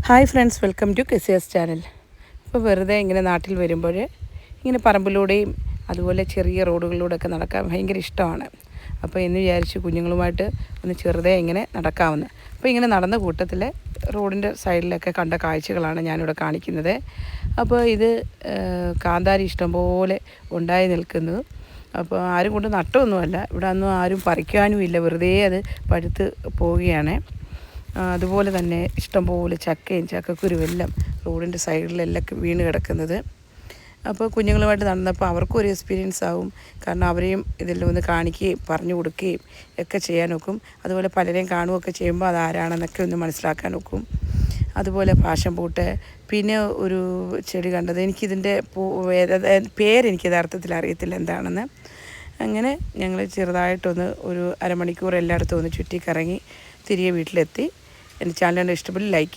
Hi friends, welcome to കെസിയസ് channel. ഇപ്പോൾ വെറുതെ ഇങ്ങനെ നാട്ടിൽ വരുമ്പോൾ ഇങ്ങനെ പറമ്പിലൂടെയും അതുപോലെ ചെറിയ റോഡുകളിലൂടെയൊക്കെ നടക്കാൻ ഭയങ്കര ഇഷ്ടമാണ്. അപ്പോൾ എന്ന് വിചാരിച്ചു കുഞ്ഞുങ്ങളുമായിട്ട് ഒന്ന് ചെറുതെ ഇങ്ങനെ നടക്കാമെന്ന്. അപ്പോൾ ഇങ്ങനെ നടന്ന കൂട്ടത്തിൽ റോഡിൻ്റെ സൈഡിലൊക്കെ കണ്ട കാഴ്ചകളാണ് ഞാനിവിടെ കാണിക്കുന്നത്. അപ്പോൾ ഇത് കാന്താരി ഇഷ്ടംപോലെ ഉണ്ടായി നിൽക്കുന്നു. അപ്പോൾ ആരും കൊണ്ട് നട്ടമൊന്നുമല്ല, ഇവിടെ ഒന്നും ആരും പറിക്കാനും ഇല്ല, വെറുതെ അത് പഴുത്ത് പോവുകയാണ്. അതുപോലെ തന്നെ ഇഷ്ടംപോലെ ചക്കയും ചക്കക്കുരുവെല്ലാം റോഡിൻ്റെ സൈഡിലെല്ലാം വീണ് കിടക്കുന്നത്. അപ്പോൾ കുഞ്ഞുങ്ങളുമായിട്ട് നടന്നപ്പോൾ അവർക്കും ഒരു എക്സ്പീരിയൻസ് ആവും. കാരണം അവരെയും ഇതെല്ലാം ഒന്ന് കാണിക്കുകയും പറഞ്ഞു കൊടുക്കുകയും ഒക്കെ ചെയ്യാൻ നോക്കും. അതുപോലെ പലരെയും കാണുകയൊക്കെ ചെയ്യുമ്പോൾ അതാരാണെന്നൊക്കെ ഒന്ന് മനസ്സിലാക്കാൻ നോക്കും. അതുപോലെ പാഷൻ പൂട്ട്, പിന്നെ ഒരു ചെടി കണ്ടത്, എനിക്കിതിൻ്റെ പേരെനിക്ക് യഥാർത്ഥത്തിൽ അറിയത്തില്ല എന്താണെന്ന്. അങ്ങനെ ഞങ്ങൾ ചെറുതായിട്ടൊന്ന് ഒരു അരമണിക്കൂർ എല്ലായിടത്തും ഒന്ന് ചുറ്റിക്കറങ്ങി തിരികെ വീട്ടിലെത്തി. എൻ്റെ ചാനൽ ഇഷ്ടപ്പെട്ട് ലൈക്ക്